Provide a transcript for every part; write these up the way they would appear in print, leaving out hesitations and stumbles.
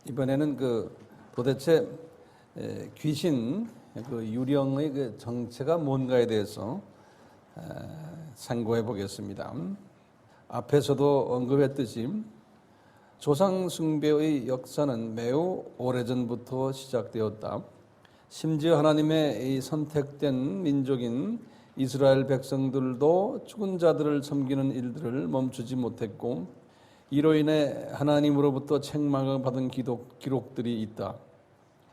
이번에는 도대체 귀신 유령의 정체가 뭔가에 대해서 상고해 보겠습니다. 앞에서도 언급했듯이 조상 숭배의 역사는 매우 오래전부터 시작되었다. 심지어 하나님의 이 선택된 민족인 이스라엘 백성들도 죽은 자들을 섬기는 일들을 멈추지 못했고, 이로 인해 하나님으로부터 책망을 받은 기록들이 있다.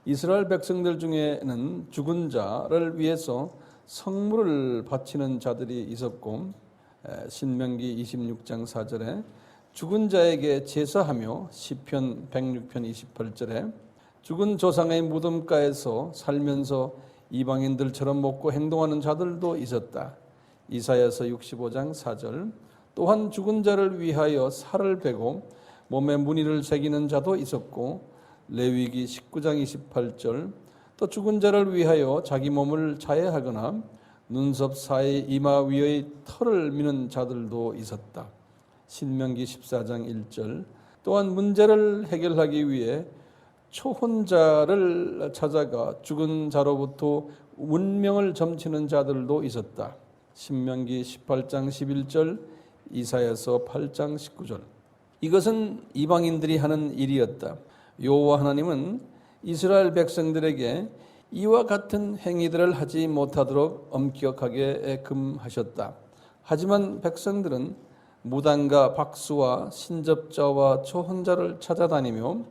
이스라엘 백성들 중에는 죽은 자를 위해서 성물을 바치는 자들이 있었고, 신명기 26장 4절에 죽은 자에게 제사하며 시편 106편 28절에 죽은 조상의 무덤가에서 살면서 이방인들처럼 먹고 행동하는 자들도 있었다. 이사야서 65장 4절 또한 죽은 자를 위하여 살을 베고 몸에 무늬를 새기는 자도 있었고, 레위기 19장 28절 또 죽은 자를 위하여 자기 몸을 자해하거나 눈썹 사이 이마 위의 털을 미는 자들도 있었다. 신명기 14장 1절 또한 문제를 해결하기 위해 초혼자를 찾아가 죽은 자로부터 운명을 점치는 자들도 있었다. 신명기 18장 11절, 이사야서 8장 19절. 이것은 이방인들이 하는 일이었다. 여호와 하나님은 이스라엘 백성들에게 이와 같은 행위들을 하지 못하도록 엄격하게 금하셨다. 하지만 백성들은 무당과 박수와 신접자와 초혼자를 찾아다니며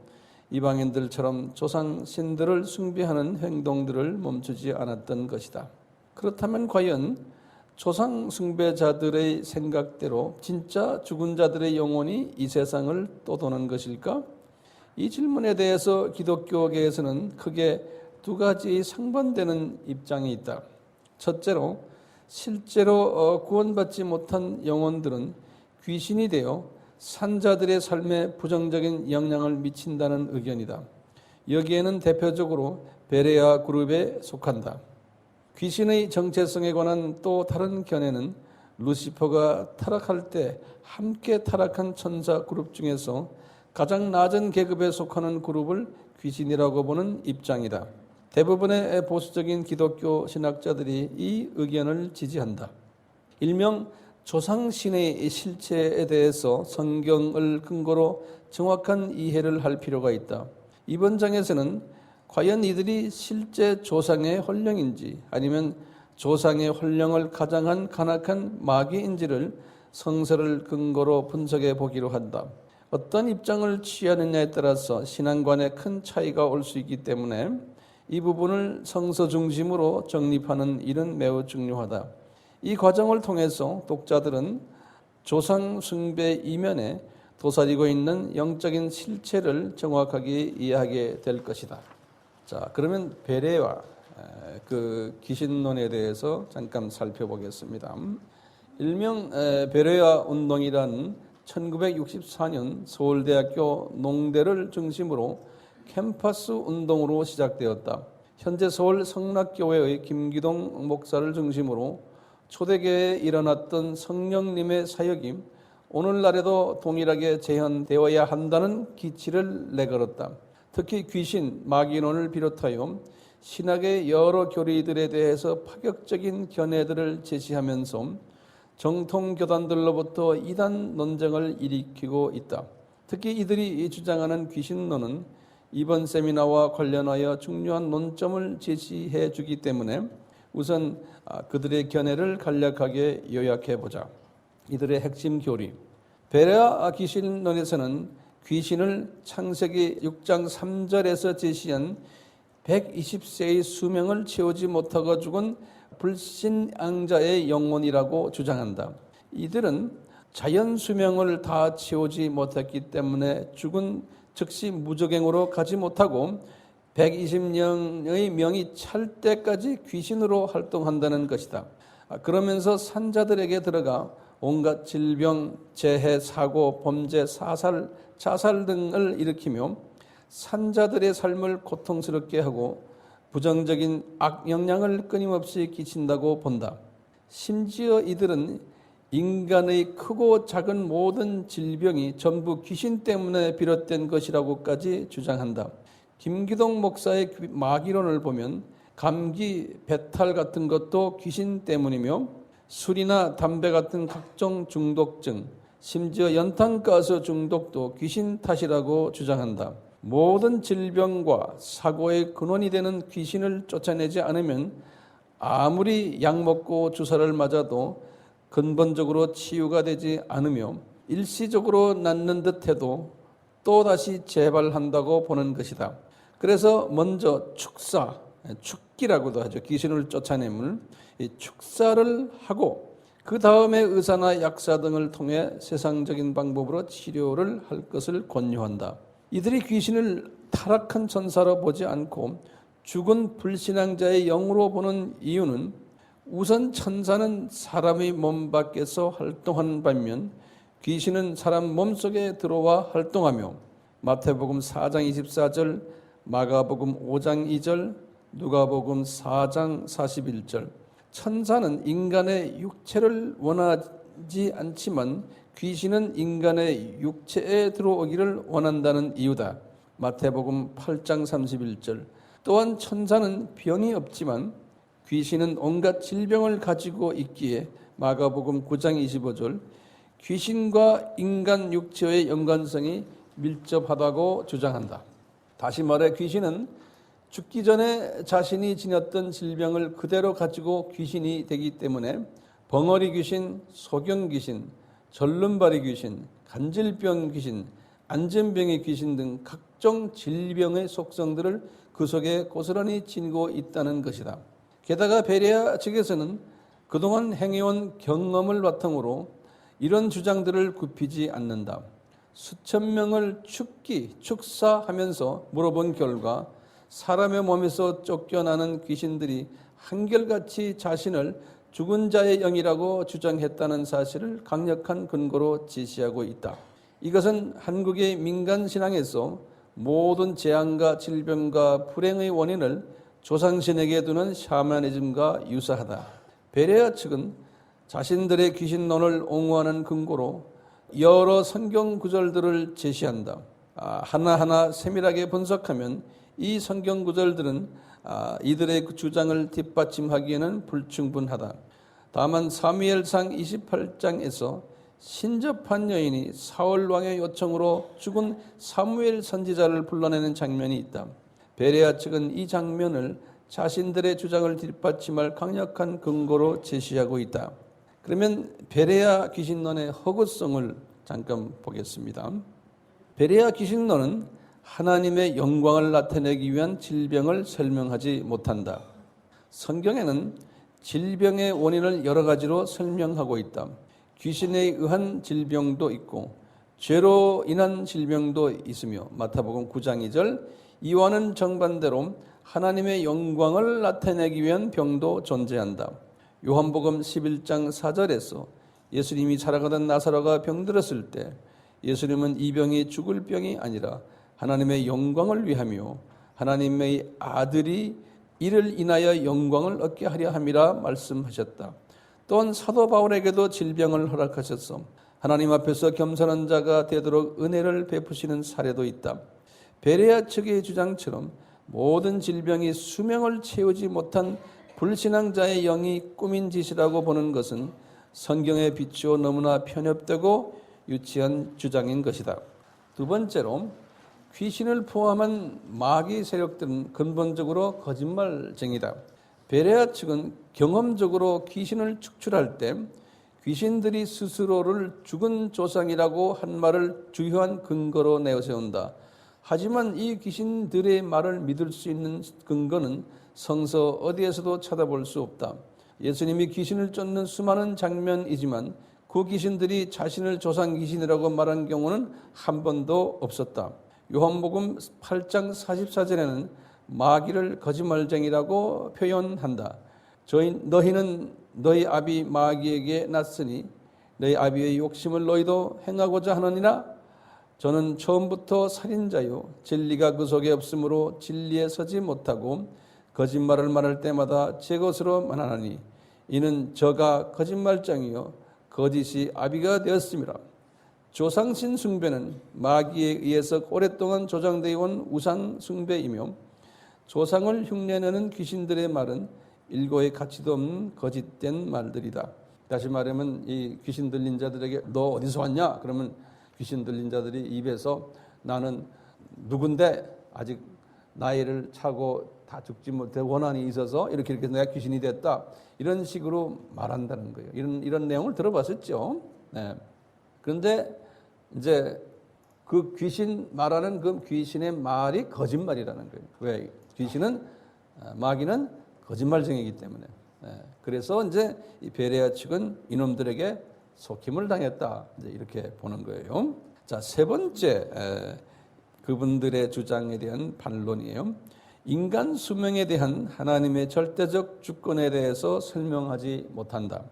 이방인들처럼 조상 신들을 숭배하는 행동들을 멈추지 않았던 것이다. 그렇다면 과연 조상 숭배자들의 생각대로 진짜 죽은 자들의 영혼이 이 세상을 떠도는 것일까? 이 질문에 대해서 기독교계에서는 크게 두 가지 상반되는 입장이 있다. 첫째로, 실제로 구원받지 못한 영혼들은 귀신이 되어 산자들의 삶에 부정적인 영향을 미친다는 의견이다. 여기에는 대표적으로 베레아 그룹에 속한다. 귀신의 정체성에 관한 또 다른 견해는 루시퍼가 타락할 때 함께 타락한 천사 그룹 중에서 가장 낮은 계급에 속하는 그룹을 귀신이라고 보는 입장이다. 대부분의 보수적인 기독교 신학자들이 이 의견을 지지한다. 일명 조상신의 실체에 대해서 성경을 근거로 정확한 이해를 할 필요가 있다. 이번 장에서는 과연 이들이 실제 조상의 혼령인지 아니면 조상의 혼령을 가장한 간악한 마귀인지를 성서를 근거로 분석해 보기로 한다. 어떤 입장을 취하느냐에 따라서 신앙관에 큰 차이가 올 수 있기 때문에 이 부분을 성서 중심으로 정립하는 일은 매우 중요하다. 이 과정을 통해서 독자들은 조상 숭배 이면에 도사리고 있는 영적인 실체를 정확하게 이해하게 될 것이다. 자, 그러면 베레와 귀신론에 대해서 잠깐 살펴보겠습니다. 일명 베레아 운동이란 1964년 서울대학교 농대를 중심으로 캠퍼스 운동으로 시작되었다. 현재 서울 성락교회의 김기동 목사를 중심으로 초대교회에 일어났던 성령님의 사역이 오늘날에도 동일하게 재현되어야 한다는 기치를 내걸었다. 특히 귀신, 마귀론을 비롯하여 신학의 여러 교리들에 대해서 파격적인 견해들을 제시하면서 정통교단들로부터 이단 논쟁을 일으키고 있다. 특히 이들이 주장하는 귀신론은 이번 세미나와 관련하여 중요한 논점을 제시해 주기 때문에 우선 그들의 견해를 간략하게 요약해보자. 이들의 핵심 교리. 베레아 귀신론에서는 귀신을 창세기 6장 3절에서 제시한 120세의 수명을 채우지 못하고 죽은 불신앙자의 영혼이라고 주장한다. 이들은 자연 수명을 다 채우지 못했기 때문에 죽은 즉시 무적행으로 가지 못하고 120년의 명이 찰 때까지 귀신으로 활동한다는 것이다. 그러면서 산자들에게 들어가 온갖 질병, 재해, 사고, 범죄, 사살, 자살 등을 일으키며 산자들의 삶을 고통스럽게 하고 부정적인 악영향을 끊임없이 끼친다고 본다. 심지어 이들은 인간의 크고 작은 모든 질병이 전부 귀신 때문에 비롯된 것이라고까지 주장한다. 김기동 목사의 마귀론을 보면 감기, 배탈 같은 것도 귀신 때문이며 술이나 담배 같은 각종 중독증, 심지어 연탄가스 중독도 귀신 탓이라고 주장한다. 모든 질병과 사고의 근원이 되는 귀신을 쫓아내지 않으면 아무리 약 먹고 주사를 맞아도 근본적으로 치유가 되지 않으며 일시적으로 낫는 듯해도 또다시 재발한다고 보는 것이다. 그래서 먼저 축기라고도 하죠. 귀신을 쫓아내면 축사를 하고 그 다음에 의사나 약사 등을 통해 세상적인 방법으로 치료를 할 것을 권유한다. 이들이 귀신을 타락한 천사로 보지 않고 죽은 불신앙자의 영으로 보는 이유는 우선 천사는 사람의 몸 밖에서 활동하는 반면 귀신은 사람 몸속에 들어와 활동하며 마태복음 4장 24절, 마가복음 5장 2절, 누가복음 4장 41절. 천사는 인간의 육체를 원하지 않지만 귀신은 인간의 육체에 들어오기를 원한다는 이유다. 마태복음 8장 31절. 또한 천사는 병이 없지만 귀신은 온갖 질병을 가지고 있기에 마가복음 9장 25절. 귀신과 인간 육체의 연관성이 밀접하다고 주장한다. 다시 말해 귀신은 죽기 전에 자신이 지녔던 질병을 그대로 가지고 귀신이 되기 때문에 벙어리 귀신, 소경 귀신, 절름발이 귀신, 간질병 귀신, 안전병의 귀신 등 각종 질병의 속성들을 그 속에 고스란히 지니고 있다는 것이다. 게다가 베레아 측에서는 그동안 행해온 경험을 바탕으로 이런 주장들을 굽히지 않는다. 수천 명을 축사하면서 물어본 결과 사람의 몸에서 쫓겨나는 귀신들이 한결같이 자신을 죽은 자의 영이라고 주장했다는 사실을 강력한 근거로 제시하고 있다. 이것은 한국의 민간 신앙에서 모든 재앙과 질병과 불행의 원인을 조상신에게 두는 샤머니즘과 유사하다. 베레아 측은 자신들의 귀신론을 옹호하는 근거로 여러 성경 구절들을 제시한다. 하나하나 세밀하게 분석하면 이 성경 구절들은 이들의 주장을 뒷받침하기에는 불충분하다. 다만 사무엘상 28장에서 신접한 여인이 사울 왕의 요청으로 죽은 사무엘 선지자를 불러내는 장면이 있다. 베레아 측은 이 장면을 자신들의 주장을 뒷받침할 강력한 근거로 제시하고 있다. 그러면 베레아 귀신론의 허구성을 잠깐 보겠습니다. 베레아 귀신론은 하나님의 영광을 나타내기 위한 질병을 설명하지 못한다. 성경에는 질병의 원인을 여러 가지로 설명하고 있다. 귀신에 의한 질병도 있고 죄로 인한 질병도 있으며 마태복음 9장 2절 이와는 정반대로 하나님의 영광을 나타내기 위한 병도 존재한다. 요한복음 11장 4절에서 예수님이 살아가던 나사로가 병들었을 때 예수님은 이 병이 죽을 병이 아니라 하나님의 영광을 위하며 하나님의 아들이 이를 인하여 영광을 얻게 하려 함이라 말씀하셨다. 또한 사도 바울에게도 질병을 허락하셨어 하나님 앞에서 겸손한 자가 되도록 은혜를 베푸시는 사례도 있다. 베레아 측의 주장처럼 모든 질병이 수명을 채우지 못한 불신앙자의 영이 꾸민 짓이라고 보는 것은 성경에 비추어 너무나 편협되고 유치한 주장인 것이다. 두 번째로 귀신을 포함한 마귀 세력들은 근본적으로 거짓말쟁이다. 베레아 측은 경험적으로 귀신을 축출할 때 귀신들이 스스로를 죽은 조상이라고 한 말을 주요한 근거로 내세운다. 하지만 이 귀신들의 말을 믿을 수 있는 근거는 성서 어디에서도 찾아볼 수 없다. 예수님이 귀신을 쫓는 수많은 장면이지만 그 귀신들이 자신을 조상 귀신이라고 말한 경우는 한 번도 없었다. 요한복음 8장 44절에는 마귀를 거짓말쟁이라고 표현한다. 너희는 너희 아비 마귀에게 났으니 너희 아비의 욕심을 너희도 행하고자 하느니라. 저는 처음부터 살인자요 진리가 그 속에 없으므로 진리에 서지 못하고 거짓말을 말할 때마다 제 것으로 말하나니 이는 저가 거짓말쟁이요 거짓이 아비가 되었습니다. 조상신 숭배는 마귀에 의해서 오랫동안 조장되어 온 우상 숭배이며 조상을 흉내내는 귀신들의 말은 일고의 가치도 없는 거짓된 말들이다. 다시 말하면 이 귀신 들린 자들에게 너 어디서 왔냐? 그러면 귀신 들린 자들이 입에서 나는 누군데 아직 나이를 차고 다 죽지 못해 원한이 있어서 이렇게 내가 귀신이 됐다. 이런 식으로 말한다는 거예요. 이런 내용을 들어봤었죠. 네. 그런데 이제 그 귀신 말하는 그 귀신의 말이 거짓말이라는 거예요. 왜? 마귀는 거짓말쟁이기 때문에. 그래서 이제 이 베레아 측은 이놈들에게 속임을 당했다. 이제 이렇게 보는 거예요. 자, 세 번째 그분들의 주장에 대한 반론이에요. 인간 수명에 대한 하나님의 절대적 주권에 대해서 설명하지 못한다.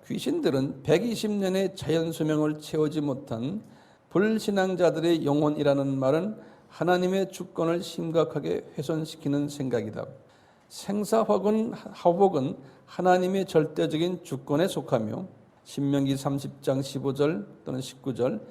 귀신들은 120년의 자연 수명을 채우지 못한 불신앙자들의 영혼이라는 말은 하나님의 주권을 심각하게 훼손시키는 생각이다. 생사화복은 하나님의 절대적인 주권에 속하며 신명기 30장 15절 또는 19절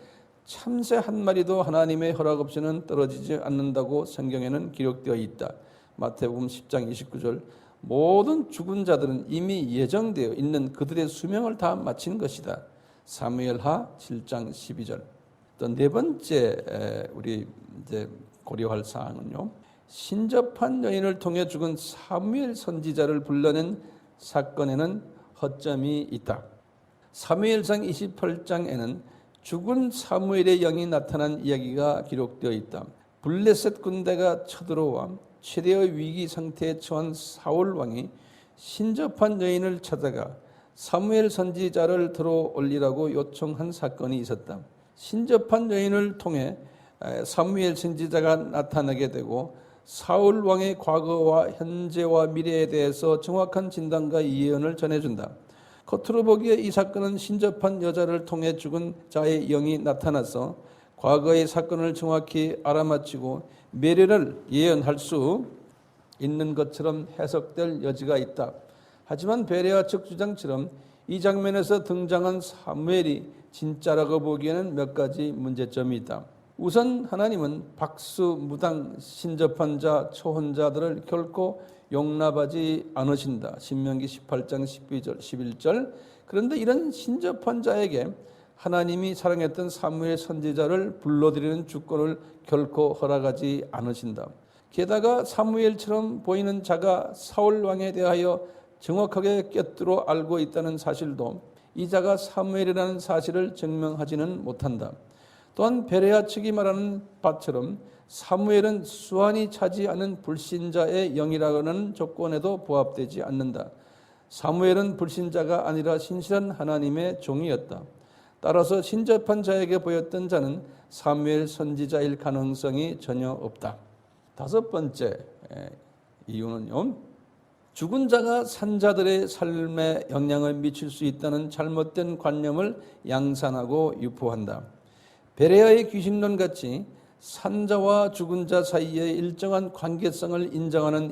참새 한 마리도 하나님의 허락 없이는 떨어지지 않는다고 성경에는 기록되어 있다. 마태복음 10장 29절 모든 죽은 자들은 이미 예정되어 있는 그들의 수명을 다 마친 것이다. 사무엘하 7장 12절. 또 네 번째 우리 이제 고려할 사항은요. 신접한 여인을 통해 죽은 사무엘 선지자를 불러낸 사건에는 허점이 있다. 사무엘상 28장에는 죽은 사무엘의 영이 나타난 이야기가 기록되어 있다. 블레셋 군대가 쳐들어와 최대의 위기 상태에 처한 사울 왕이 신접한 여인을 찾아가 사무엘 선지자를 들어올리라고 요청한 사건이 있었다. 신접한 여인을 통해 사무엘 선지자가 나타나게 되고 사울 왕의 과거와 현재와 미래에 대해서 정확한 진단과 예언을 전해준다. 겉으로 보기에 이 사건은 신접한 여자를 통해 죽은 자의 영이 나타나서 과거의 사건을 정확히 알아맞히고 미래를 예언할 수 있는 것처럼 해석될 여지가 있다. 하지만 베레아 측 주장처럼 이 장면에서 등장한 사무엘이 진짜라고 보기에는 몇 가지 문제점이 있다. 우선 하나님은 박수무당 신접한 자, 초혼자들을 결코 용납하지 않으신다. 신명기 18장 12절, 11절. 그런데 이런 신접한 자에게 하나님이 사랑했던 사무엘 선지자를 불러들이는 주권을 결코 허락하지 않으신다. 게다가 사무엘처럼 보이는 자가 사울 왕에 대하여 정확하게 꿰뚫어 알고 있다는 사실도 이 자가 사무엘이라는 사실을 증명하지는 못한다. 또한 베레아 측이 말하는 바처럼 사무엘은 수완이 차지 않은 불신자의 영이라는 조건에도 부합되지 않는다. 사무엘은 불신자가 아니라 신실한 하나님의 종이었다. 따라서 신접한 자에게 보였던 자는 사무엘 선지자일 가능성이 전혀 없다. 다섯 번째 이유는요. 죽은 자가 산자들의 삶에 영향을 미칠 수 있다는 잘못된 관념을 양산하고 유포한다. 베레아의 귀신론 같이 산자와 죽은 자 사이에 일정한 관계성을 인정하는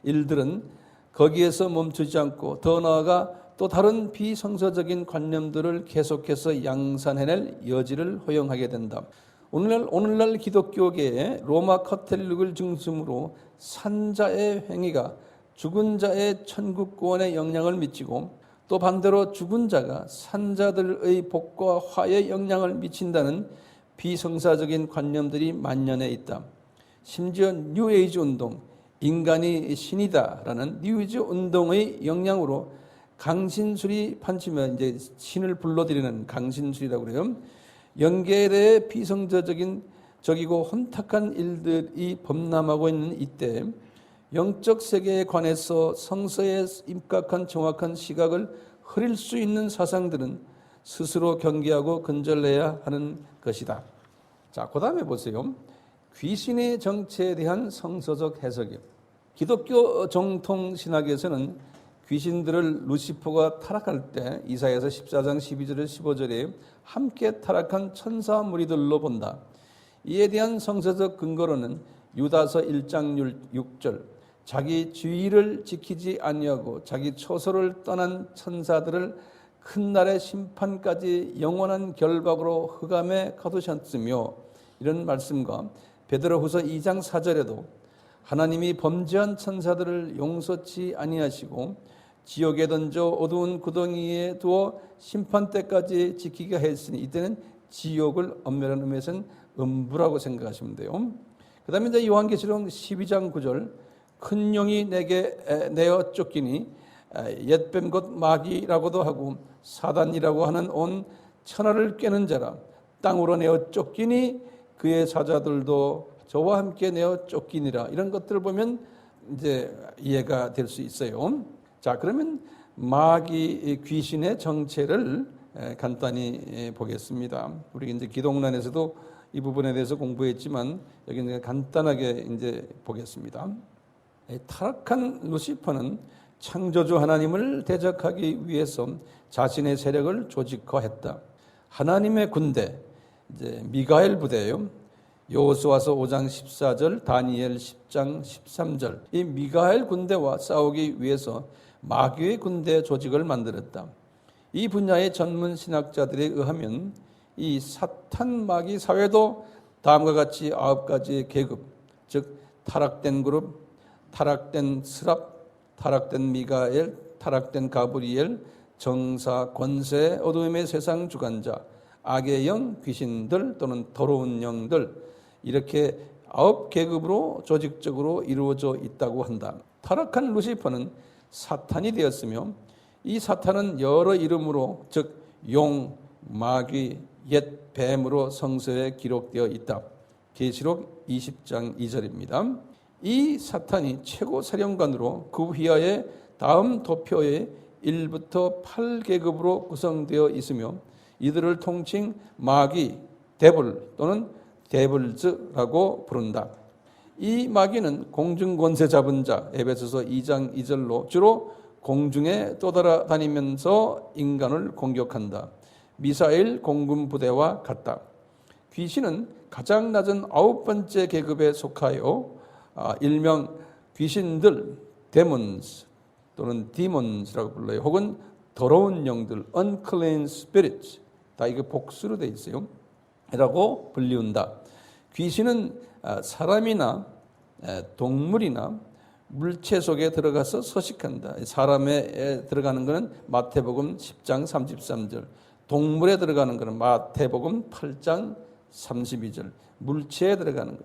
일들은 거기에서 멈추지 않고 더 나아가 또 다른 비성서적인 관념들을 계속해서 양산해낼 여지를 허용하게 된다. 오늘날 기독교계의 로마 카톨릭을 중심으로 산자의 행위가 죽은 자의 천국 구원에 영향을 미치고 또 반대로 죽은 자가 산자들의 복과 화에 영향을 미친다는 비성사적인 관념들이 만연해 있다. 심지어 뉴에이지 운동, 인간이 신이다라는 뉴에이지 운동의 영향으로 강신술이 판치면 이제 신을 불러들이는 강신술이라고 그래요. 영계에 대해 비성서적이고 혼탁한 일들이 범람하고 있는 이때 영적 세계에 관해서 성서에 입각한 정확한 시각을 흐릴 수 있는 사상들은 스스로 경계하고 근절해야 하는 것이다. 자, 그 다음에 보세요. 귀신의 정체에 대한 성서적 해석이요. 기독교 정통 신학에서는 귀신들을 루시퍼가 타락할 때 이사야서 14장 12절에 15절에 함께 타락한 천사 무리들로 본다. 이에 대한 성서적 근거로는 유다서 1장 6절 자기 주의를 지키지 아니하고 자기 초소를 떠난 천사들을 큰 날의 심판까지 영원한 결박으로 흑암에 가두셨으며, 이런 말씀과 베드로후서 2장 4절에도 하나님이 범죄한 천사들을 용서치 아니하시고 지옥에 던져 어두운 구덩이에 두어 심판 때까지 지키게 했으니, 이때는 지옥을 엄밀한 의미에서는 음부라고 생각하시면 돼요. 그 다음에 이제 요한계시록 12장 9절, 큰 용이 내게 내어 쫓기니, 옛뱀 곧 마귀라고도 하고 사단이라고 하는 온 천하를 꿰는 자라. 땅으로 내어 쫓기니 그의 사자들도 저와 함께 내어 쫓기니라. 이런 것들을 보면 이제 이해가 될 수 있어요. 자, 그러면 마귀 귀신의 정체를 간단히 보겠습니다. 우리 이제 기독론에서도 이 부분에 대해서 공부했지만 여기 이제 간단하게 이제 보겠습니다. 타락한 루시퍼는 창조주 하나님을 대적하기 위해서 자신의 세력을 조직화했다. 하나님의 군대, 이제 미가엘 부대예요. 여호수아서 5장 14절, 다니엘 10장 13절. 이 미가엘 군대와 싸우기 위해서 마귀의 군대 조직을 만들었다. 이 분야의 전문 신학자들에 의하면 이 사탄 마귀 사회도 다음과 같이 9가지 계급, 즉 타락된 그룹, 타락된 스랍, 타락된 미가엘, 타락된 가브리엘, 정사, 권세, 어두움의 세상 주관자, 악의 영, 귀신들 또는 더러운 영들, 이렇게 9계급으로 조직적으로 이루어져 있다고 한다. 타락한 루시퍼는 사탄이 되었으며, 이 사탄은 여러 이름으로, 즉 용, 마귀, 옛 뱀으로 성서에 기록되어 있다. 계시록 20장 2절입니다. 이 사탄이 최고 사령관으로 그 휘하에 다음 도표의 1부터 8계급으로 구성되어 있으며, 이들을 통칭 마귀, 데블 또는 데블즈라고 부른다. 이 마귀는 공중 권세 잡은 자, 에베소서 2장 2절로 주로 공중에 떠돌아다니면서 인간을 공격한다. 미사일 공군 부대와 같다. 귀신은 가장 낮은 9번째 계급에 속하여 일명 귀신들, 데몬스 또는 디몬스라고 불러요. 혹은 더러운 영들, unclean spirits, 다 이게 복수로 되어 있어요. 라고 불리운다. 귀신은 사람이나 동물이나 물체 속에 들어가서 서식한다. 사람에 들어가는 것은 마태복음 10장 33절, 동물에 들어가는 것은 마태복음 8장 32절, 물체에 들어가는 것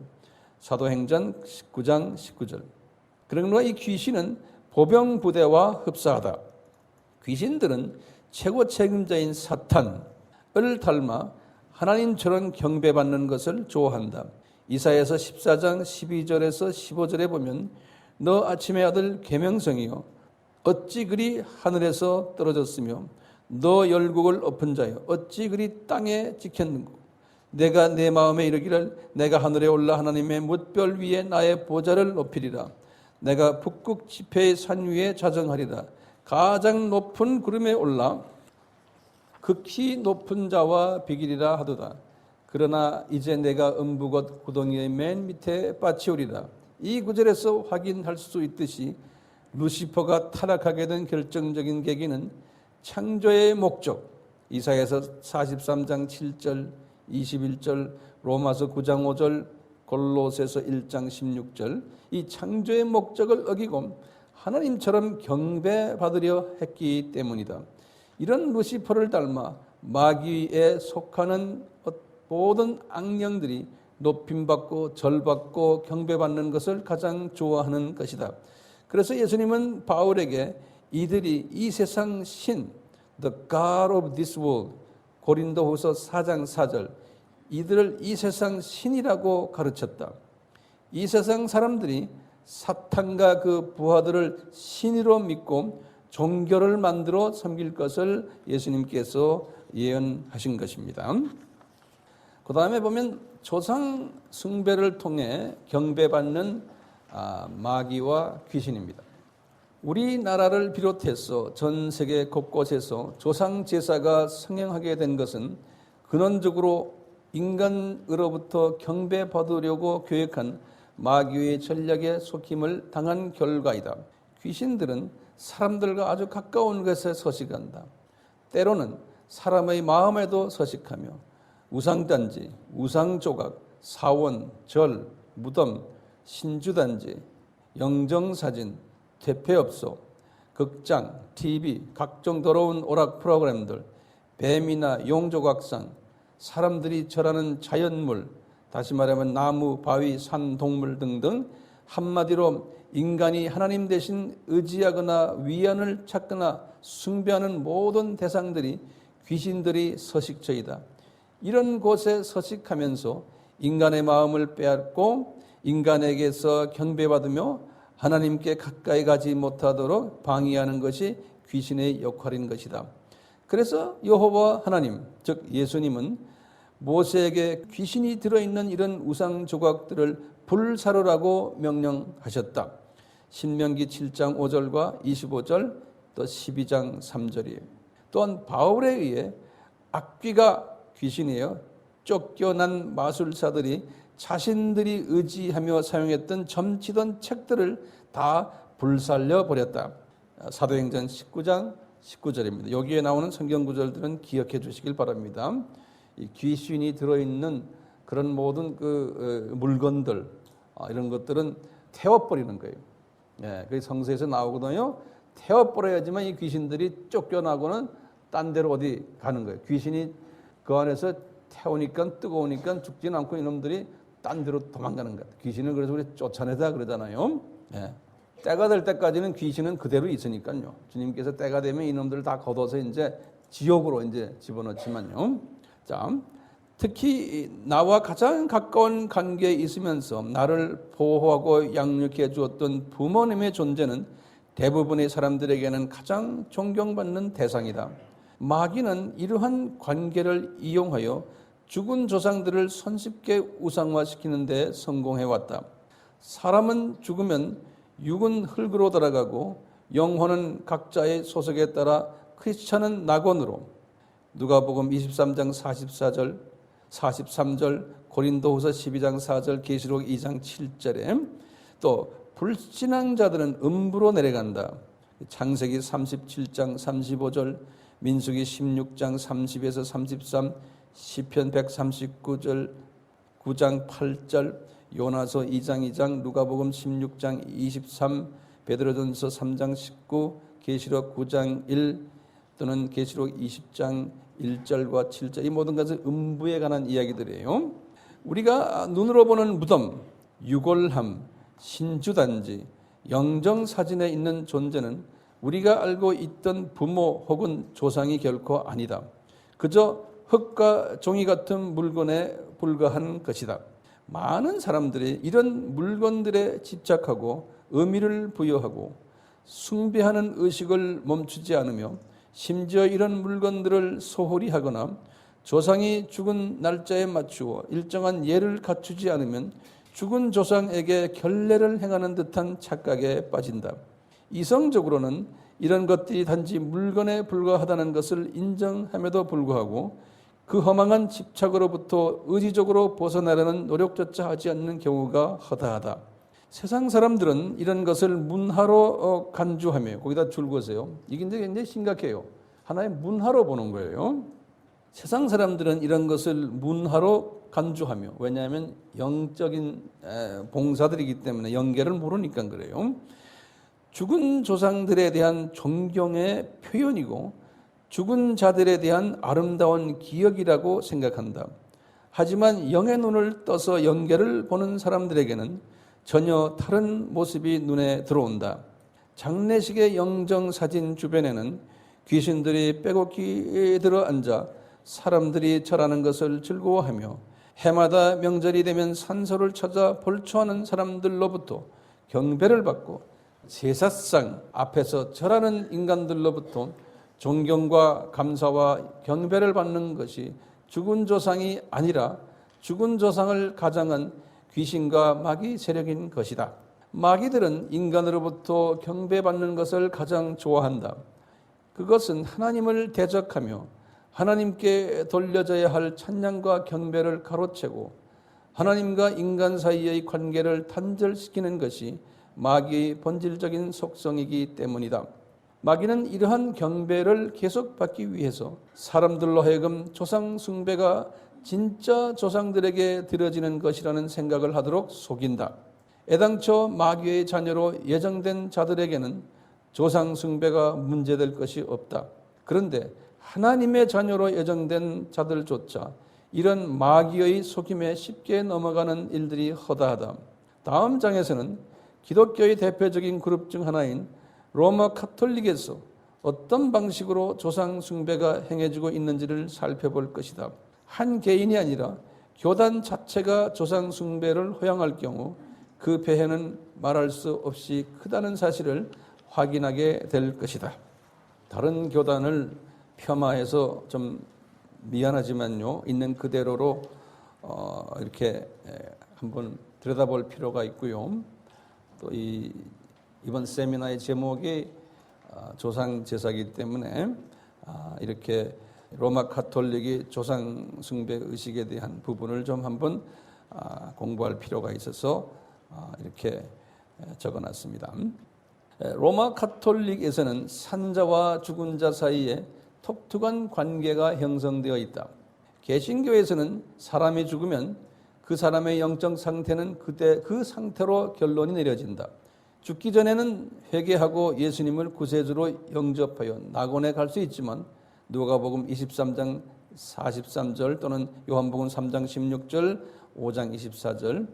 사도행전 19장 19절. 그러나 이 귀신은 보병 부대와 흡사하다. 귀신들은 최고 책임자인 사탄을 닮아 하나님처럼 경배받는 것을 좋아한다. 이사야서 14장 12절에서 15절에 보면, 너 아침의 아들 계명성이여 어찌 그리 하늘에서 떨어졌으며 너 열국을 엎은 자여 어찌 그리 땅에 지켰는고, 내가 내 마음에 이르기를 내가 하늘에 올라 하나님의 뭇별 위에 나의 보좌를 높이리라. 내가 북극 지폐의 산 위에 자정하리라. 가장 높은 구름에 올라 극히 높은 자와 비기리라 하도다. 그러나 이제 내가 음부곧 구덩이의 맨 밑에 빠치우리라. 이 구절에서 확인할 수 있듯이 루시퍼가 타락하게 된 결정적인 계기는 창조의 목적, 이사야서 43장 7절, 21절, 로마서 9장 5절, 골로새서 1장 16절, 이 창조의 목적을 어기고 하나님처럼 경배받으려 했기 때문이다. 이런 루시퍼를 닮아 마귀에 속하는 모든 악령들이 높임받고 절받고 경배받는 것을 가장 좋아하는 것이다. 그래서 예수님은 바울에게 이들이 이 세상 신, the God of this world, 고린도후서 4장 4절, 이들을 이 세상 신이라고 가르쳤다. 이 세상 사람들이 사탄과 그 부하들을 신으로 믿고 종교를 만들어 섬길 것을 예수님께서 예언하신 것입니다. 그 다음에 보면 조상 숭배를 통해 경배받는 마귀와 귀신입니다. 우리나라를 비롯해서 전 세계 곳곳에서 조상 제사가 성행하게 된 것은 근원적으로 인간으로부터 경배받으려고 계획한 마귀의 전략에 속임을 당한 결과이다. 귀신들은 사람들과 아주 가까운 곳에 서식한다. 때로는 사람의 마음에도 서식하며 우상단지, 우상조각, 사원, 절, 무덤, 신주단지, 영정사진, 퇴폐업소, 극장, TV, 각종 더러운 오락 프로그램들, 뱀이나 용조각상, 사람들이 절하는 자연물, 다시 말하면 나무, 바위, 산, 동물 등등 한마디로 인간이 하나님 대신 의지하거나 위안을 찾거나 숭배하는 모든 대상들이 귀신들이 서식처이다. 이런 곳에 서식하면서 인간의 마음을 빼앗고 인간에게서 경배받으며 하나님께 가까이 가지 못하도록 방해하는 것이 귀신의 역할인 것이다. 그래서 여호와 하나님, 즉 예수님은 모세에게 귀신이 들어있는 이런 우상 조각들을 불사르라고 명령하셨다. 신명기 7장 5절과 25절 또 12장 3절이에요. 또한 바울에 의해 악귀가 귀신이에요. 쫓겨난 마술사들이 자신들이 의지하며 사용했던 점치던 책들을 다 불살려 버렸다. 사도행전 19장 19절입니다. 여기에 나오는 성경 구절들은 기억해 주시길 바랍니다. 이 귀신이 들어있는 그런 모든 물건들 이런 것들은 태워버리는 거예요. 예, 그 성서에서 나오거든요. 태워버려야지만 이 귀신들이 쫓겨나고는 딴 데로 어디 가는 거예요. 귀신이 그 안에서 태우니까 뜨거우니까 죽지는 않고 이놈들이 딴 데로 도망가는 거예요. 귀신을 그래서 우리 쫓아내다 그러잖아요. 예. 때가 될 때까지는 귀신은 그대로 있으니까요. 주님께서 때가 되면 이놈들을 다 걷어서 이제 지옥으로 이제 집어넣지만요. 자, 특히 나와 가장 가까운 관계에 있으면서 나를 보호하고 양육해 주었던 부모님의 존재는 대부분의 사람들에게는 가장 존경받는 대상이다. 마귀는 이러한 관계를 이용하여 죽은 조상들을 손쉽게 우상화시키는 데 성공해왔다. 사람은 죽으면 육은 흙으로 돌아가고 영혼은 각자의 소속에 따라 크리스찬은 낙원으로, 누가복음 23장 44절, 43절, 고린도후서 12장 4절, 계시록 2장 7절에 또 불신앙자들은 음부로 내려간다. 창세기 37장 35절, 민수기 16장 30에서 33, 시편 139절 9장 8절, 요나서 2장 2장, 누가복음 16장 23, 베드로전서 3장 19, 계시록 9장 1 또는 계시록 20장 1절과 7절, 이 모든 것은 음부에 관한 이야기들이에요. 우리가 눈으로 보는 무덤, 유골함, 신주단지, 영정사진에 있는 존재는 우리가 알고 있던 부모 혹은 조상이 결코 아니다. 그저 흙과 종이 같은 물건에 불과한 것이다. 많은 사람들이 이런 물건들에 집착하고 의미를 부여하고 숭배하는 의식을 멈추지 않으며 심지어 이런 물건들을 소홀히 하거나 조상이 죽은 날짜에 맞추어 일정한 예를 갖추지 않으면 죽은 조상에게 결례를 행하는 듯한 착각에 빠진다. 이성적으로는 이런 것들이 단지 물건에 불과하다는 것을 인정함에도 불구하고 그 허망한 집착으로부터 의지적으로 벗어나려는 노력조차 하지 않는 경우가 허다하다. 세상 사람들은 이런 것을 문화로 간주하며 거기다 줄 것이에요. 이게 이제 굉장히 심각해요. 하나의 문화로 보는 거예요. 세상 사람들은 이런 것을 문화로 간주하며, 왜냐하면 영적인 봉사들이기 때문에 영계를 모르니까 그래요. 죽은 조상들에 대한 존경의 표현이고 죽은 자들에 대한 아름다운 기억이라고 생각한다. 하지만 영의 눈을 떠서 영계를 보는 사람들에게는 전혀 다른 모습이 눈에 들어온다. 장례식의 영정사진 주변에는 귀신들이 빼곡히 들어앉아 사람들이 절하는 것을 즐거워하며 해마다 명절이 되면 산소를 찾아 볼초하는 사람들로부터 경배를 받고 제사상 앞에서 절하는 인간들로부터 존경과 감사와 경배를 받는 것이 죽은 조상이 아니라 죽은 조상을 가장한 귀신과 마귀 세력인 것이다. 마귀들은 인간으로부터 경배받는 것을 가장 좋아한다. 그것은 하나님을 대적하며 하나님께 돌려져야 할 찬양과 경배를 가로채고 하나님과 인간 사이의 관계를 단절시키는 것이 마귀의 본질적인 속성이기 때문이다. 마귀는 이러한 경배를 계속받기 위해서 사람들로 하여금 조상 숭배가 진짜 조상들에게 드려지는 것이라는 생각을 하도록 속인다. 애당초 마귀의 자녀로 예정된 자들에게는 조상 숭배가 문제될 것이 없다. 그런데 하나님의 자녀로 예정된 자들조차 이런 마귀의 속임에 쉽게 넘어가는 일들이 허다하다. 다음 장에서는 기독교의 대표적인 그룹 중 하나인 로마 카톨릭에서 어떤 방식으로 조상 숭배가 행해지고 있는지를 살펴볼 것이다. 한 개인이 아니라 교단 자체가 조상 숭배를 허용할 경우 그 폐해는 말할 수 없이 크다는 사실을 확인하게 될 것이다. 다른 교단을 폄하해서 좀 미안하지만요, 있는 그대로로 이렇게 한번 들여다볼 필요가 있고요. 또 이번 세미나의 제목이 조상 제사이기 때문에 이렇게 로마 카톨릭이 조상 숭배 의식에 대한 부분을 좀 한번 공부할 필요가 있어서 이렇게 적어놨습니다. 로마 카톨릭에서는 산자와 죽은 자 사이에 독특한 관계가 형성되어 있다. 개신교에서는 사람이 죽으면 그 사람의 영적 상태는 그때 그 상태로 결론이 내려진다. 죽기 전에는 회개하고 예수님을 구세주로 영접하여 낙원에 갈 수 있지만 누가복음 23장 43절 또는 요한복음 3장 16절, 5장 24절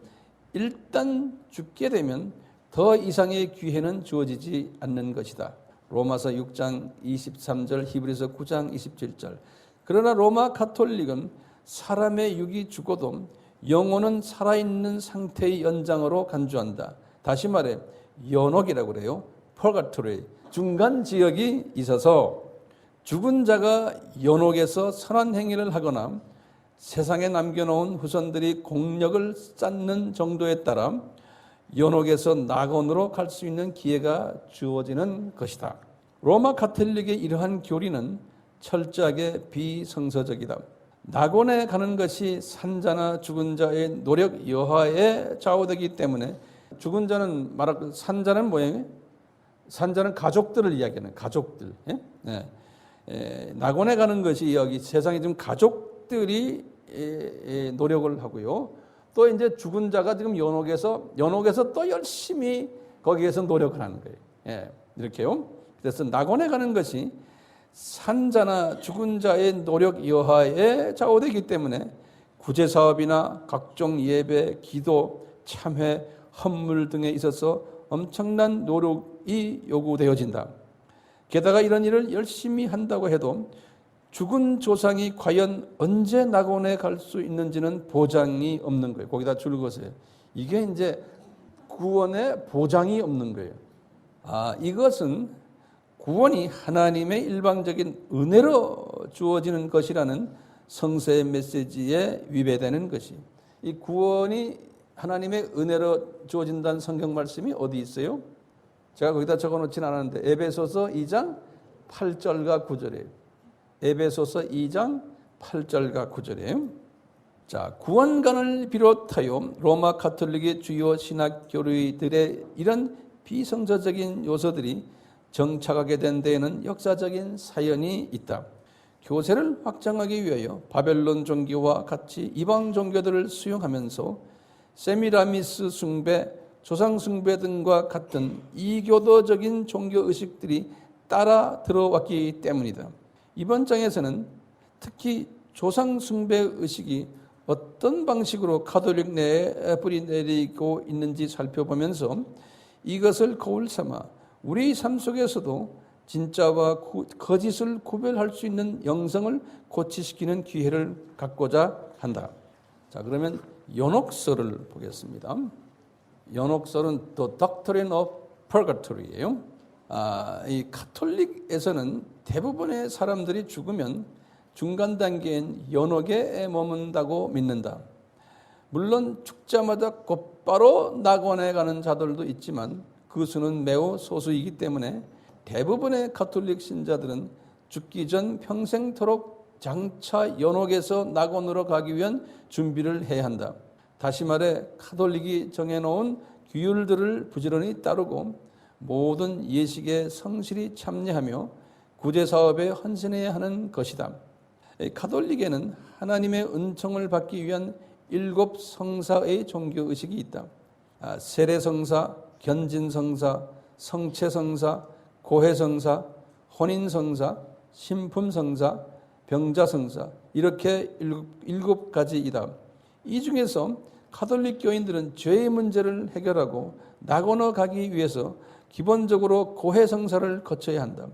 일단 죽게 되면 더 이상의 기회는 주어지지 않는 것이다. 로마서 6장 23절, 히브리서 9장 27절. 그러나 로마 카톨릭은 사람의 육이 죽어도 영혼은 살아있는 상태의 연장으로 간주한다. 다시 말해 연옥이라고 그래요. purgatory, 중간 지역이 있어서 죽은 자가 연옥에서 선한 행위를 하거나 세상에 남겨놓은 후손들이 공력을 쌓는 정도에 따라 연옥에서 낙원으로 갈 수 있는 기회가 주어지는 것이다. 로마 카톨릭의 이러한 교리는 철저하게 비성서적이다. 낙원에 가는 것이 산자나 죽은 자의 노력 여하에 좌우되기 때문에 죽은 자는 산자는 뭐예요? 산자는 가족들을 이야기하는 가족들. 낙원에 가는 것이 여기 세상에 지금 가족들이 노력을 하고요. 또 이제 죽은 자가 지금 연옥에서 또 열심히 거기에서 노력을 하는 거예요. 이렇게요. 그래서 낙원에 가는 것이 산자나 죽은 자의 노력 여하에 좌우되기 때문에 구제 사업이나 각종 예배, 기도, 참회, 헌물 등에 있어서 엄청난 노력이 요구되어진다. 게다가 이런 일을 열심히 한다고 해도 죽은 조상이 과연 언제 낙원에 갈 수 있는지는 보장이 없는 거예요. 거기다 줄 것이에요. 이게 이제 구원의 보장이 없는 거예요. 이것은 구원이 하나님의 일방적인 은혜로 주어지는 것이라는 성서의 메시지에 위배되는 것이. 이 구원이 하나님의 은혜로 주어진다는 성경 말씀이 어디 있어요? 제가 거기다 적어놓진 않았는데 에베소서 2장 8절과 9절이에요. 에베소서 2장 8절과 9절이에요. 자, 구원관을 비롯하여 로마 카톨릭의 주요 신학 교리들의 이런 비성서적인 요소들이 정착하게 된 데에는 역사적인 사연이 있다. 교세를 확장하기 위하여 바벨론 종교와 같이 이방 종교들을 수용하면서 세미라미스 숭배, 조상 숭배 등과 같은 이교도적인 종교 의식들이 따라 들어왔기 때문이다. 이번 장에서는 특히 조상 숭배 의식이 어떤 방식으로 카톨릭 내에 뿌리내리고 있는지 살펴보면서 이것을 거울 삼아 우리 삶 속에서도 진짜와 거짓을 구별할 수 있는 영성을 고취시키는 기회를 갖고자 한다. 자, 그러면 연옥설을 보겠습니다. 연옥설은 The Doctrine of Purgatory예요. 이 카톨릭에서는 대부분의 사람들이 죽으면 중간 단계인 연옥에 머문다고 믿는다. 물론 죽자마자 곧바로 낙원에 가는 자들도 있지만 그 수는 매우 소수이기 때문에 대부분의 카톨릭 신자들은 죽기 전 평생토록 장차 연옥에서 낙원으로 가기 위한 준비를 해야 한다. 다시 말해 카톨릭이 정해놓은 규율들을 부지런히 따르고 모든 예식에 성실히 참여하며 구제사업에 헌신해야 하는 것이다. 가톨릭에는 하나님의 은총을 받기 위한 7 성사의 종교의식이 있다. 세례성사, 견진성사, 성체성사, 고해성사, 혼인성사, 신품성사, 병자성사, 이렇게 7가지이다. 이 중에서 가톨릭 교인들은 죄의 문제를 해결하고 낙원에 가기 위해서 기본적으로 고해성사를 거쳐야 한다.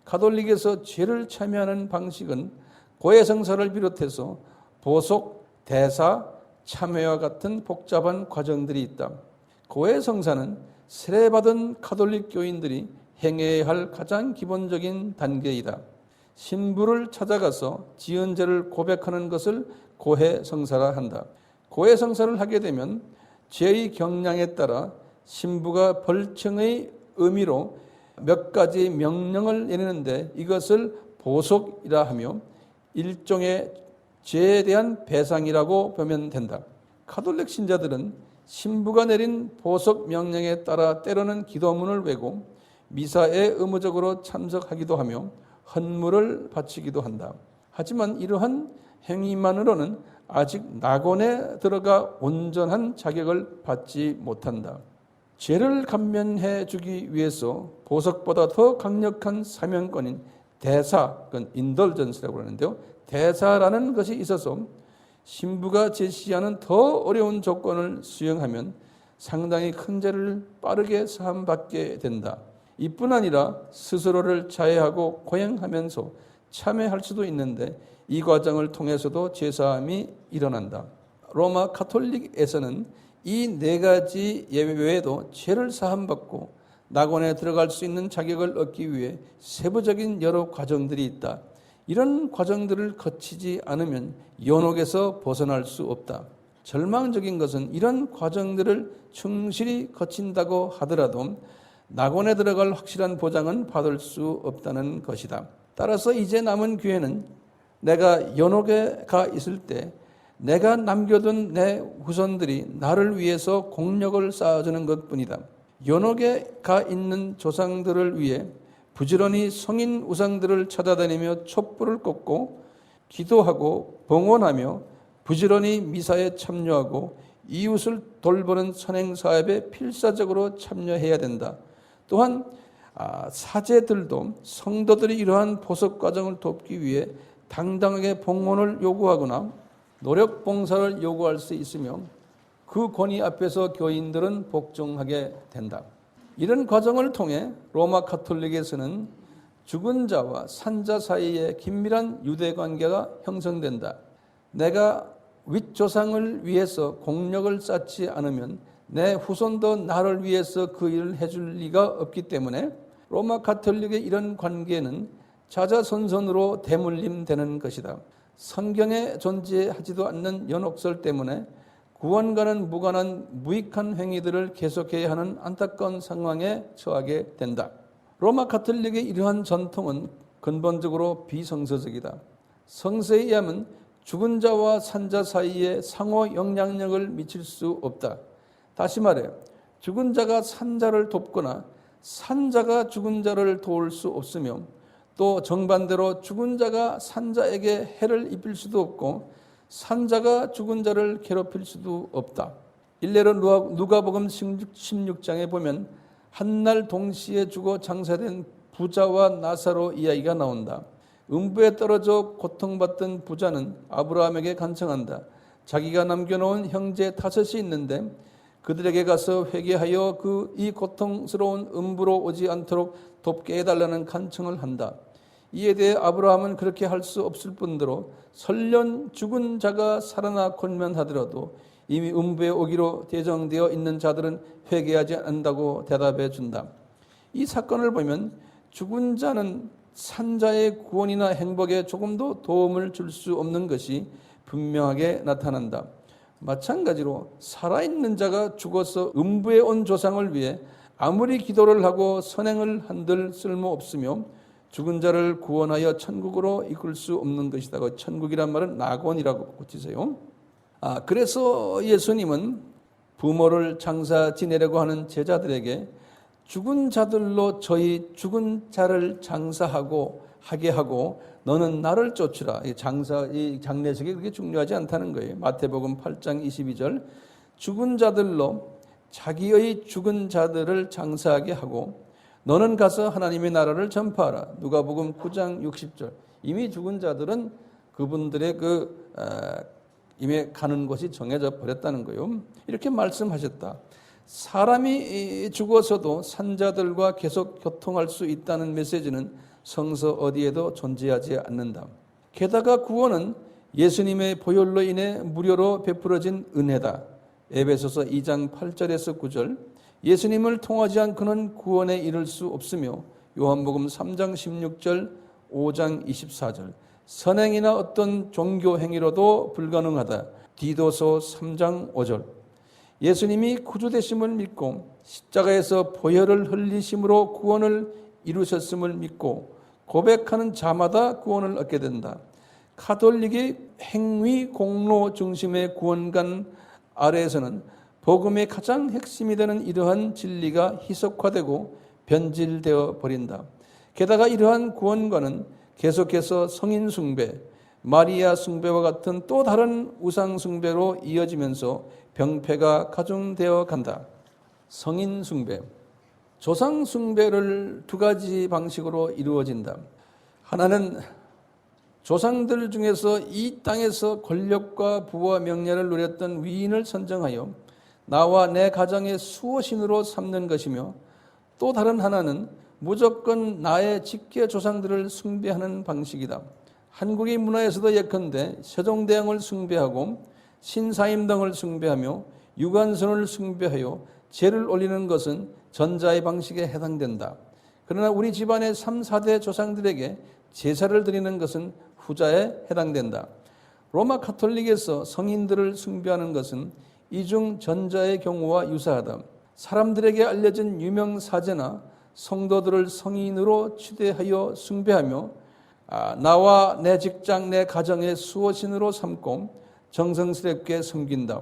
가톨릭에서 죄를 참여하는 방식은 고해성사를 비롯해서 보속, 대사, 참회와 같은 복잡한 과정들이 있다. 고해성사는 세례받은 가톨릭 교인들이 행해야 할 가장 기본적인 단계이다. 신부를 찾아가서 지은 죄를 고백하는 것을 고해성사라 한다. 고해성사를 하게 되면 죄의 경량에 따라 신부가 벌청의 의미로 몇 가지 명령을 내리는데 이것을 보속이라 하며 일종의 죄에 대한 배상이라고 보면 된다. 가톨릭 신자들은 신부가 내린 보석 명령에 따라 때로는 기도문을 외고 미사에 의무적으로 참석하기도 하며 헌물을 바치기도 한다. 하지만 이러한 행위만으로는 아직 낙원에 들어가 온전한 자격을 받지 못한다. 죄를 감면해 주기 위해서 보석보다 더 강력한 사명권인 대사, 그건 인덜전스라고 하는데요. 대사라는 것이 있어서 신부가 제시하는 더 어려운 조건을 수행하면 상당히 큰 죄를 빠르게 사함받게 된다. 이뿐 아니라 스스로를 자해하고 고행하면서 참회할 수도 있는데 이 과정을 통해서도 죄사함이 일어난다. 로마 가톨릭에서는 이 4가지 예외 외에도 죄를 사함받고 낙원에 들어갈 수 있는 자격을 얻기 위해 세부적인 여러 과정들이 있다. 이런 과정들을 거치지 않으면 연옥에서 벗어날 수 없다. 절망적인 것은 이런 과정들을 충실히 거친다고 하더라도 낙원에 들어갈 확실한 보장은 받을 수 없다는 것이다. 따라서 이제 남은 기회는 내가 연옥에 가 있을 때 내가 남겨둔 내 후손들이 나를 위해서 공력을 쌓아주는 것뿐이다. 연옥에 가 있는 조상들을 위해 부지런히 성인 우상들을 찾아다니며 촛불을 꽂고 기도하고 봉헌하며 부지런히 미사에 참여하고 이웃을 돌보는 선행사업에 필사적으로 참여해야 된다. 또한 사제들도 성도들이 이러한 보석 과정을 돕기 위해 당당하게 봉헌을 요구하거나 노력 봉사를 요구할 수 있으며 그 권위 앞에서 교인들은 복종하게 된다. 이런 과정을 통해 로마 가톨릭에서는 죽은 자와 산자 사이에 긴밀한 유대 관계가 형성된다. 내가 윗조상을 위해서 공력을 쌓지 않으면 내 후손도 나를 위해서 그 일을 해줄 리가 없기 때문에 로마 가톨릭의 이런 관계는 자자손손으로 대물림되는 것이다. 성경에 존재하지도 않는 연옥설 때문에 구원과는 무관한 무익한 행위들을 계속해야 하는 안타까운 상황에 처하게 된다. 로마 가톨릭의 이러한 전통은 근본적으로 비성서적이다. 성서에 의하면 죽은 자와 산자 사이에 상호 영향력을 미칠 수 없다. 다시 말해 죽은 자가 산자를 돕거나 산자가 죽은 자를 도울 수 없으며 또 정반대로 죽은 자가 산자에게 해를 입힐 수도 없고 산자가 죽은 자를 괴롭힐 수도 없다. 일례로 누가복음 16장에 보면 한날 동시에 죽어 장사된 부자와 나사로 이야기가 나온다. 음부에 떨어져 고통받던 부자는 아브라함에게 간청한다. 자기가 남겨놓은 형제 5이 있는데 그들에게 가서 회개하여 이 고통스러운 음부로 오지 않도록 돕게 해달라는 간청을 한다. 이에 대해 아브라함은 그렇게 할 수 없을 뿐더러 설령 죽은 자가 살아나 권면하더라도 이미 음부에 오기로 예정되어 있는 자들은 회개하지 않는다고 대답해 준다. 이 사건을 보면 죽은 자는 산자의 구원이나 행복에 조금도 도움을 줄 수 없는 것이 분명하게 나타난다. 마찬가지로 살아있는 자가 죽어서 음부에 온 조상을 위해 아무리 기도를 하고 선행을 한들 쓸모없으며 죽은 자를 구원하여 천국으로 이끌 수 없는 것이다. 천국이란 말은 낙원이라고 고치세요. 그래서 예수님은 부모를 장사 지내려고 하는 제자들에게 죽은 자들로 저희 죽은 자를 하게 하고 너는 나를 쫓으라. 이 장례식이 그렇게 중요하지 않다는 거예요. 마태복음 8장 22절 죽은 자들로 자기의 죽은 자들을 장사하게 하고 너는 가서 하나님의 나라를 전파하라. 누가복음 9장 60절 이미 죽은 자들은 그분들의 이미 가는 곳이 정해져 버렸다는 거예요. 이렇게 말씀하셨다. 사람이 죽어서도 산자들과 계속 교통할 수 있다는 메시지는 성서 어디에도 존재하지 않는다. 게다가 구원은 예수님의 보혈로 인해 무료로 베풀어진 은혜다. 에베소서 2장 8절에서 9절 예수님을 통하지 않고는 구원에 이를 수 없으며 요한복음 3장 16절 5장 24절 선행이나 어떤 종교 행위로도 불가능하다. 디도서 3장 5절 예수님이 구주 되심을 믿고 십자가에서 보혈을 흘리심으로 구원을 이루셨음을 믿고 고백하는 자마다 구원을 얻게 된다. 가톨릭의 행위 공로 중심의 구원관 아래에서는 복음의 가장 핵심이 되는 이러한 진리가 희석화되고 변질되어 버린다. 게다가 이러한 구원관은 계속해서 성인 숭배, 마리아 숭배와 같은 또 다른 우상 숭배로 이어지면서 병폐가 가중되어 간다. 성인 숭배, 조상 숭배를 두 가지 방식으로 이루어진다. 하나는 조상들 중에서 이 땅에서 권력과 부와 명예를 누렸던 위인을 선정하여 나와 내 가정의 수호신으로 삼는 것이며 또 다른 하나는 무조건 나의 직계 조상들을 숭배하는 방식이다. 한국의 문화에서도 예컨대 세종대왕을 숭배하고 신사임 등을 숭배하며 유관순을 숭배하여 제를 올리는 것은 전자의 방식에 해당된다. 그러나 우리 집안의 3, 4대 조상들에게 제사를 드리는 것은 후자에 해당된다. 로마 가톨릭에서 성인들을 숭배하는 것은 이중 전자의 경우와 유사하다. 사람들에게 알려진 유명 사제나 성도들을 성인으로 추대하여 숭배하며 나와 내 직장, 내 가정의 수호신으로 삼고 정성스럽게 섬긴다.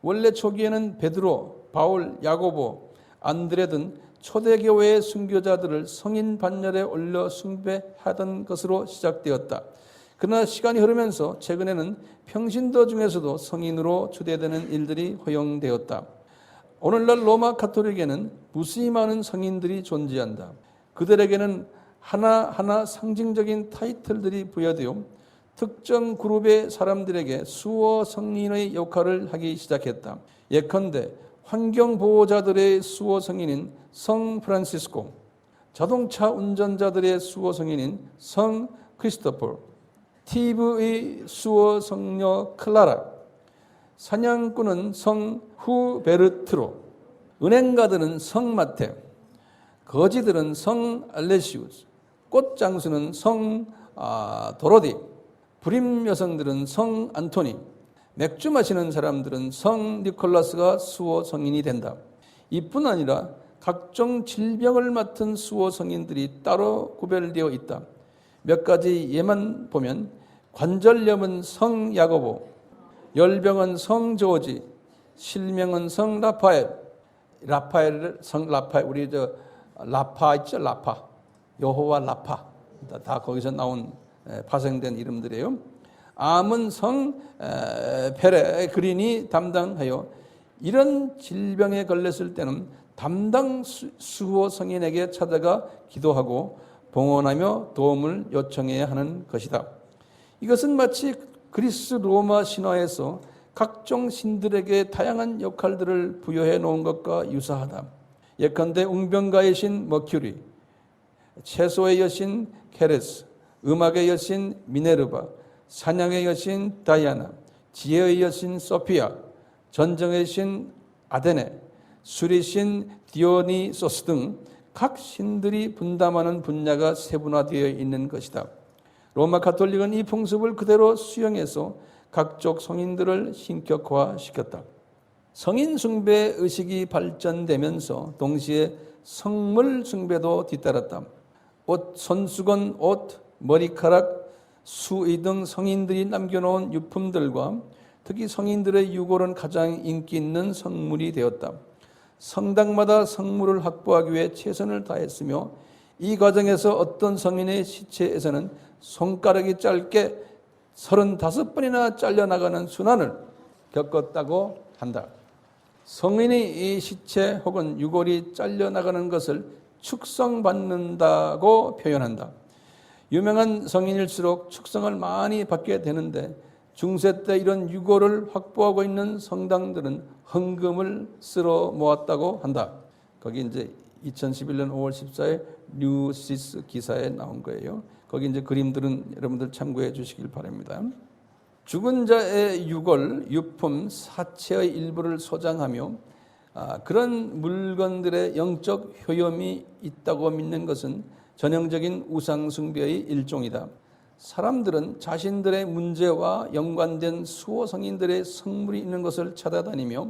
원래 초기에는 베드로, 바울, 야고보, 안드레 등 초대교회의 순교자들을 성인 반열에 올려 숭배하던 것으로 시작되었다. 그러나 시간이 흐르면서 최근에는 평신도 중에서도 성인으로 추대되는 일들이 허용되었다. 오늘날 로마 가톨릭에는 무수히 많은 성인들이 존재한다. 그들에게는 하나하나 상징적인 타이틀들이 부여되어 특정 그룹의 사람들에게 수호 성인의 역할을 하기 시작했다. 예컨대 환경보호자들의 수호 성인인 성 프란시스코, 자동차 운전자들의 수호 성인인 성 크리스토퍼, TV의 수호 성녀 클라라, 사냥꾼은 성 후베르트로, 은행가들은 성 마테, 거지들은 성 알레시우스, 꽃장수는 성 도로디, 불임 여성들은 성 안토니, 맥주 마시는 사람들은 성 니콜라스가 수호 성인이 된다. 이뿐 아니라 각종 질병을 맡은 수호 성인들이 따로 구별되어 있다. 몇 가지 예만 보면 관절염은 성 야고보, 열병은 성 조지, 실명은 성 라파엘, 성 라파엘, 우리 라파 있죠, 라파, 여호와 라파, 다 거기서 나온 파생된 이름들이에요. 암은 성 페레그린이 담당하여 이런 질병에 걸렸을 때는 담당 수호 성인에게 찾아가 기도하고 봉헌하며 도움을 요청해야 하는 것이다. 이것은 마치 그리스 로마 신화에서 각종 신들에게 다양한 역할들을 부여해 놓은 것과 유사하다. 예컨대 웅변가의 신 머큐리, 채소의 여신 케레스, 음악의 여신 미네르바, 사냥의 여신 다이아나, 지혜의 여신 소피아, 전쟁의 신 아데네, 술의 신 디오니소스 등 각 신들이 분담하는 분야가 세분화되어 있는 것이다. 로마 가톨릭은 이 풍습을 그대로 수용해서 각종 성인들을 신격화시켰다. 성인 숭배 의식이 발전되면서 동시에 성물 숭배도 뒤따랐다. 손수건, 옷, 머리카락, 수의 등 성인들이 남겨놓은 유품들과 특히 성인들의 유골은 가장 인기 있는 성물이 되었다. 성당마다 성물을 확보하기 위해 최선을 다했으며 이 과정에서 어떤 성인의 시체에서는 손가락이 짧게 35번이나 잘려나가는 순환을 겪었다고 한다. 성인이 이 시체 혹은 유골이 잘려나가는 것을 축성받는다고 표현한다. 유명한 성인일수록 축성을 많이 받게 되는데 중세 때 이런 유골을 확보하고 있는 성당들은 헌금을 쓸어 모았다고 한다. 거기 이제 2011년 5월 14일 뉴시스 기사에 나온 거예요. 거기 이제 그림들은 여러분들 참고해 주시길 바랍니다. 죽은 자의 유골, 유품, 사체의 일부를 소장하며 그런 물건들의 영적 효염이 있다고 믿는 것은 전형적인 우상숭배의 일종이다. 사람들은 자신들의 문제와 연관된 수호 성인들의 성물이 있는 것을 찾아다니며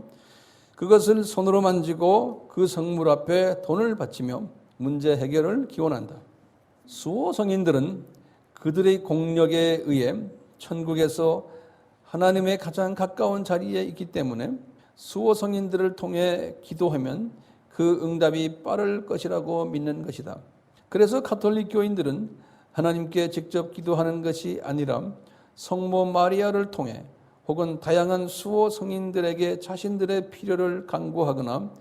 그것을 손으로 만지고 그 성물 앞에 돈을 바치며 문제 해결을 기원한다. 수호 성인들은 그들의 공력에 의해 천국에서 하나님의 가장 가까운 자리에 있기 때문에 수호 성인들을 통해 기도하면 그 응답이 빠를 것이라고 믿는 것이다. 그래서 가톨릭 교인들은 하나님께 직접 기도하는 것이 아니라 성모 마리아를 통해 혹은 다양한 수호 성인들에게 자신들의 필요를 간구하거나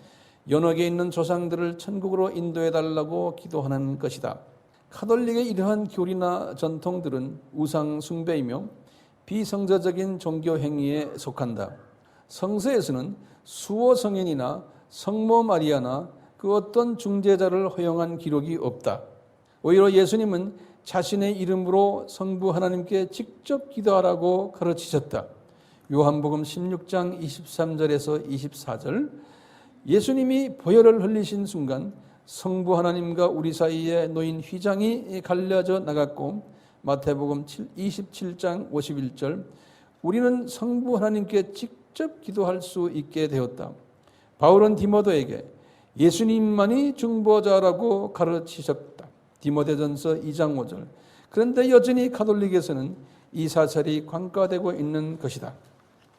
연옥에 있는 조상들을 천국으로 인도해 달라고 기도하는 것이다. 가톨릭의 이러한 교리나 전통들은 우상 숭배이며 비성서적인 종교 행위에 속한다. 성서에서는 수호 성인이나 성모 마리아나 그 어떤 중재자를 허용한 기록이 없다. 오히려 예수님은 자신의 이름으로 성부 하나님께 직접 기도하라고 가르치셨다. 요한복음 16장 23절에서 24절, 예수님이 보혈을 흘리신 순간 성부 하나님과 우리 사이에 놓인 휘장이 갈려져 나갔고, 마태복음 27장 51절, 우리는 성부 하나님께 직접 기도할 수 있게 되었다. 바울은 디모데에게 예수님만이 중보자라고 가르치셨다. 디모데전서 2장 5절. 그런데 여전히 가톨릭에서는 이 사설이 관과되고 있는 것이다.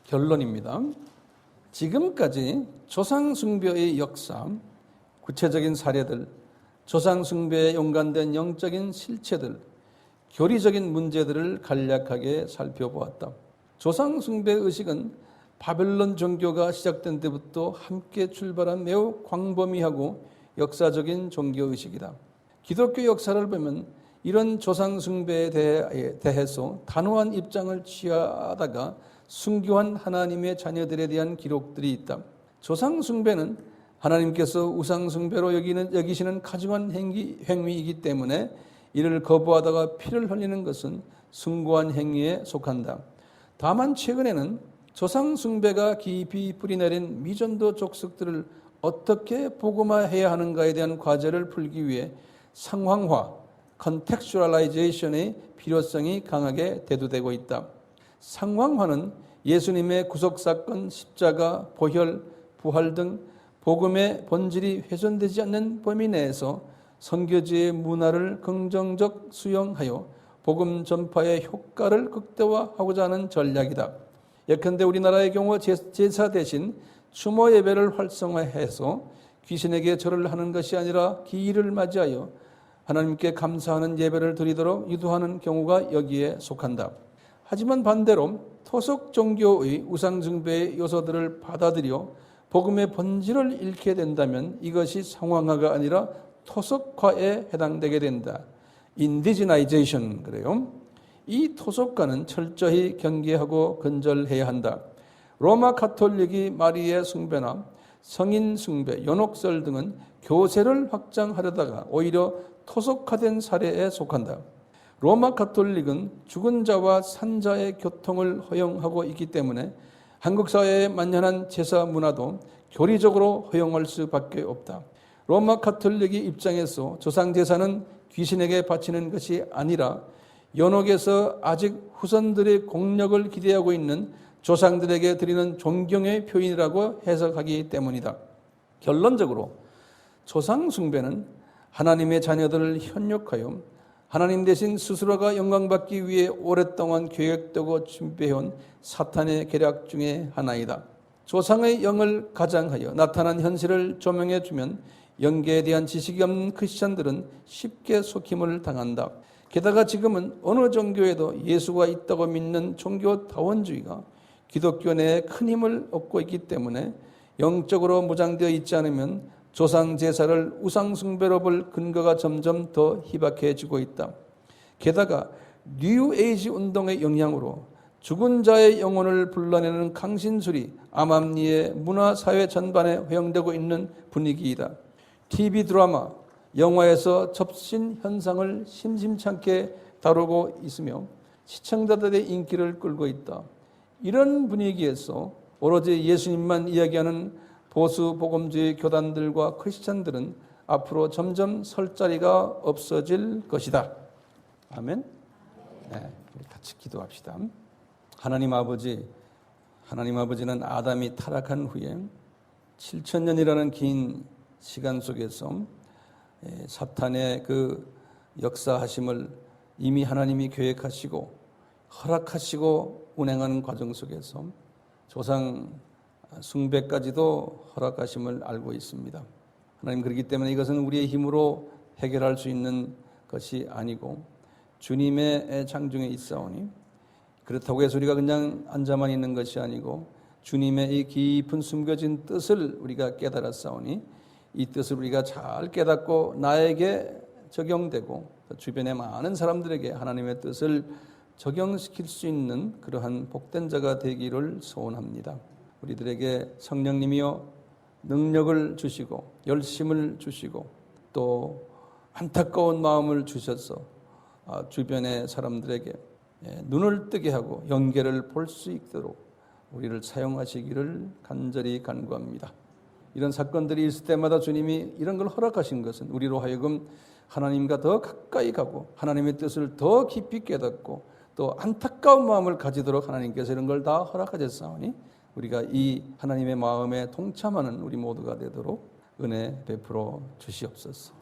결론입니다. 지금까지 조상숭배의 역사, 구체적인 사례들, 조상숭배에 연관된 영적인 실체들, 교리적인 문제들을 간략하게 살펴보았다. 조상숭배 의식은 바벨론 종교가 시작된 때부터 함께 출발한 매우 광범위하고 역사적인 종교의식이다. 기독교 역사를 보면 이런 조상숭배에 대해서 단호한 입장을 취하다가 순교한 하나님의 자녀들에 대한 기록들이 있다. 조상숭배는 하나님께서 우상숭배로 여기시는 가증한 행위이기 때문에 이를 거부하다가 피를 흘리는 것은 숭고한 행위에 속한다. 다만 최근에는 조상숭배가 깊이 뿌리내린 미전도 족속들을 어떻게 복음화해야 하는가에 대한 과제를 풀기 위해 상황화, 컨텍스츄얼라이제이션의 필요성이 강하게 대두되고 있다. 상황화는 예수님의 구속사건, 십자가, 보혈, 부활 등 복음의 본질이 훼손되지 않는 범위 내에서 선교지의 문화를 긍정적 수용하여 복음 전파의 효과를 극대화하고자 하는 전략이다. 예컨대 우리나라의 경우 제사 대신 추모 예배를 활성화해서 귀신에게 절을 하는 것이 아니라 기일을 맞이하여 하나님께 감사하는 예배를 드리도록 유도하는 경우가 여기에 속한다. 하지만 반대로 토속 종교의 우상숭배의 요소들을 받아들여 복음의 본질을 잃게 된다면 이것이 상황화가 아니라 토속화에 해당되게 된다. 인디지나이제이션 그래요. 이 토속화는 철저히 경계하고 근절해야 한다. 로마 가톨릭이 마리아 숭배나 성인 숭배, 연옥설 등은 교세를 확장하려다가 오히려 토속화된 사례에 속한다. 로마 가톨릭은 죽은 자와 산자의 교통을 허용하고 있기 때문에 한국 사회의 만연한 제사 문화도 교리적으로 허용할 수밖에 없다. 로마 가톨릭의 입장에서 조상 제사는 귀신에게 바치는 것이 아니라 연옥에서 아직 후손들의 공력을 기대하고 있는 조상들에게 드리는 존경의 표현이라고 해석하기 때문이다. 결론적으로 조상 숭배는 하나님의 자녀들을 현혹하여 하나님 대신 스스로가 영광받기 위해 오랫동안 계획되고 준비해온 사탄의 계략 중에 하나이다. 조상의 영을 가장하여 나타난 현실을 조명해 주면 영계에 대한 지식이 없는 크리스천들은 쉽게 속임을 당한다. 게다가 지금은 어느 종교에도 예수가 있다고 믿는 종교다원주의가 기독교 내에 큰 힘을 얻고 있기 때문에 영적으로 무장되어 있지 않으면 조상 제사를 우상 숭배로 볼 근거가 점점 더 희박해지고 있다. 게다가 뉴 에이지 운동의 영향으로 죽은 자의 영혼을 불러내는 강신술이 암암리의 문화 사회 전반에 허용되고 있는 분위기이다. TV 드라마, 영화에서 접신 현상을 심심찮게 다루고 있으며 시청자들의 인기를 끌고 있다. 이런 분위기에서 오로지 예수님만 이야기하는 보수 복음주의 교단들과 크리스천들은 앞으로 점점 설 자리가 없어질 것이다. 아멘. 네, 같이 기도합시다. 하나님 아버지는 아담이 타락한 후에 7,000년이라는 긴 시간 속에서 사탄의 그 역사하심을 이미 하나님이 계획하시고 허락하시고 운행하는 과정 속에서 조상 숭배까지도 허락하심을 알고 있습니다. 하나님, 그렇기 때문에 이것은 우리의 힘으로 해결할 수 있는 것이 아니고 주님의 장중에 있사오니, 그렇다고 해서 우리가 그냥 앉아만 있는 것이 아니고 주님의 이 깊은 숨겨진 뜻을 우리가 깨달았사오니 이 뜻을 우리가 잘 깨닫고 나에게 적용되고 주변의 많은 사람들에게 하나님의 뜻을 적용시킬 수 있는 그러한 복된 자가 되기를 소원합니다. 우리들에게 성령님이여 능력을 주시고 열심을 주시고 또 안타까운 마음을 주셔서 주변의 사람들에게 눈을 뜨게 하고 영계를 볼 수 있도록 우리를 사용하시기를 간절히 간구합니다. 이런 사건들이 있을 때마다 주님이 이런 걸 허락하신 것은 우리로 하여금 하나님과 더 가까이 가고 하나님의 뜻을 더 깊이 깨닫고 또 안타까운 마음을 가지도록 하나님께서 이런 걸 다 허락하셨사오니 우리가 이 하나님의 마음에 동참하는 우리 모두가 되도록 은혜 베풀어 주시옵소서.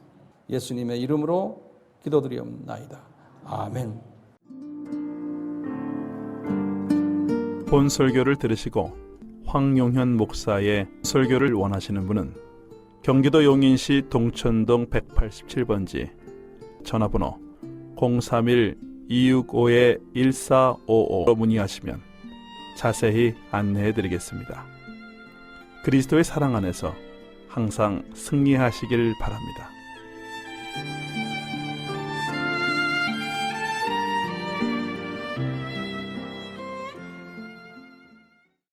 예수님의 이름으로 기도드리옵나이다. 아멘. 본 설교를 들으시고 황용현 목사의 설교를 원하시는 분은 경기도 용인시 동천동 187번지 전화번호 031-265-1455로 문의하시면 자세히 안내해 드리겠습니다. 그리스도의 사랑 안에서 항상 승리하시길 바랍니다.